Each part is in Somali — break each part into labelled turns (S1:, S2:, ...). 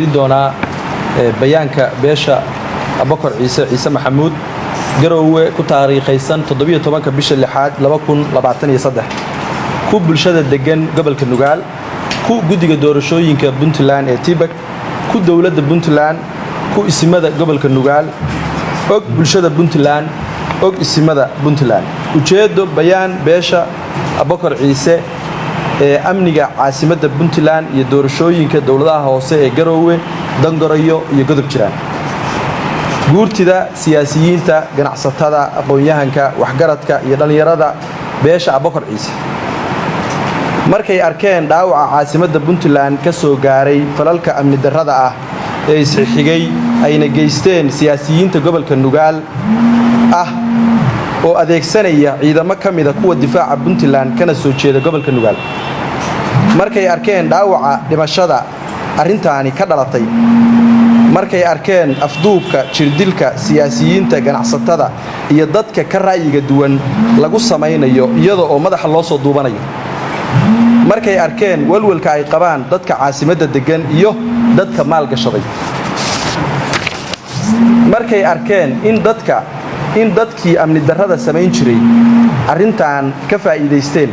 S1: doona bayaanka beesha Abubakar Ciise Maxamuud garowe ku taariikhaysan 17 bisha 6 2023 ku bulshada degan gobolka Nugaal ku gudiga doorashooyinka Puntland ee Tibak ku dawladda Puntland ku isimada gobolka Nugaal og bulshada Puntland og isimada Puntland ujeedo bayaan beesha Abubakar Ciise amniga caasimadda Puntland iyo doorashooyinka dawladaha hoose ee garowe dangorayo iyo godob jiraan guurtida siyaasiyiinta ganacsatada aqoon-yahanka waxgaradka iyo dhalinyarada beesha Abubakar Ciise markay arkeen dhaawaca caasimadda Puntland ka soo gaaray falalka amni darrada ah ee isxigay ayna geysteen siyaasiyiinta gobolka Nugaal oo adeegsanaya ciidamo kamida kuwa difaaca Puntland kana soo jeeda gobolka Nugaal markay arkeen dhaawaca dhimashada arintaani ka dhalatay markay arkeen afduubka jirdilka siyaasiyiinta ganacsatada iyo dadka ka ra'yiga duwan lagu sameeynayo iyadoo oo madaxa loo soo duubanayo markay arkeen walwalka ay qabaan dadka caasimadda degan iyo dadka maal gashaday markay arkeen in dadkii amni darrada sameyn jiray arintan ka faa'iideysteen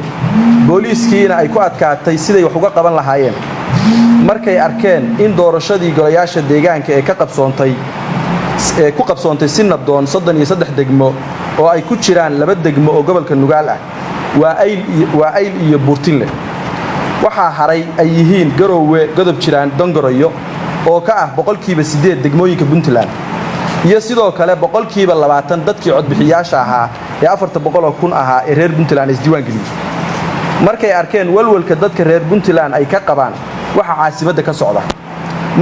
S1: booliiskiina ay ku adkaatay siday wax uga qaban lahaayeen markay arkeen in doorashadii golayaasha deegaanka ee ku qabsoontay si nabdoon 33 degmo oo ay ku jiraan 2 degmo oo gobolka Nugaal ah waa ayl iyo Buurtinle waxa haray ay yihiin garowe godob jiraan dangorayo oo ka ah 8% degmooyinka Puntland iyo sidoo kale 20% dadkii codbixiyaasha ahaa ee 400,000 ahaa ee reer Puntland isdiiwaan galiyay markay arkeen walwalka dadka reer Puntland ay ka qabaan waxa caasimadda ka socda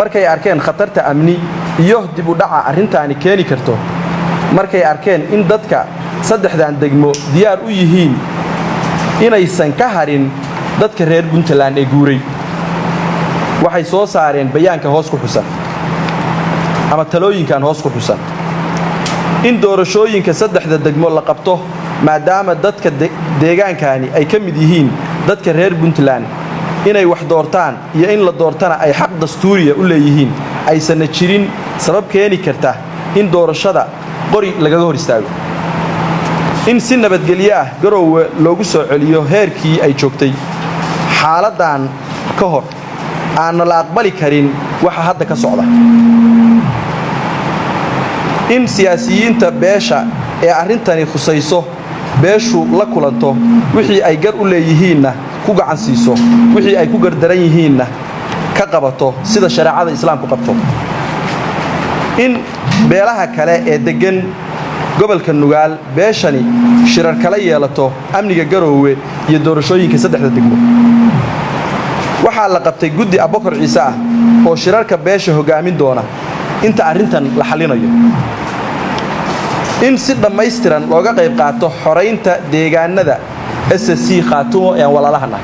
S1: markay arkeen khatarta amni iyo dib u dhaca arintaani keeni karto markay arkeen in dadka saddexdan degmo diyaar u yihiin inaysan ka harin dadka reer Puntland ee guuray waxay soo saareen bayaanka hoos ku xusan ama talooyinkan hoos ku xusan in doorashooyinka saddexda degmo la qabto maadaama dadka deegaankani ay ka mid yihiin dadka reer Puntland inay wax doortaan iyo in la doortana ay xaq dastuuriya u leeyihiin aysan jirin sabab keeni karta in doorashada qori laga hor istaago in si nabadgelyo ah garowe loogu soo celiyo heerkii ay joogtay xaaladan ka hor aan la aqbali karin waxa hadda ka socda in siyaasiyiinta beesha ee arintani khusayso beeshu la kulanto wixii ay gar u leeyihiinna ku gacan siiso wixii ay ku gardaran yihiinna ka qabato sida shariicada islaamku qabto in beelaha kale ee degan gobolka Nugaal beeshani shirar kala yeelato amniga garowe iyo doorashooyinka saddexda degmo waxa la qabtay guddi Abubakar Ciise ah oo shirarka beesha hogaamin doona inta arintan la xalinayo in si dhammaystiran looga qayb qaato xoreynta deegaanada SSC Khaatumo ee walaalahana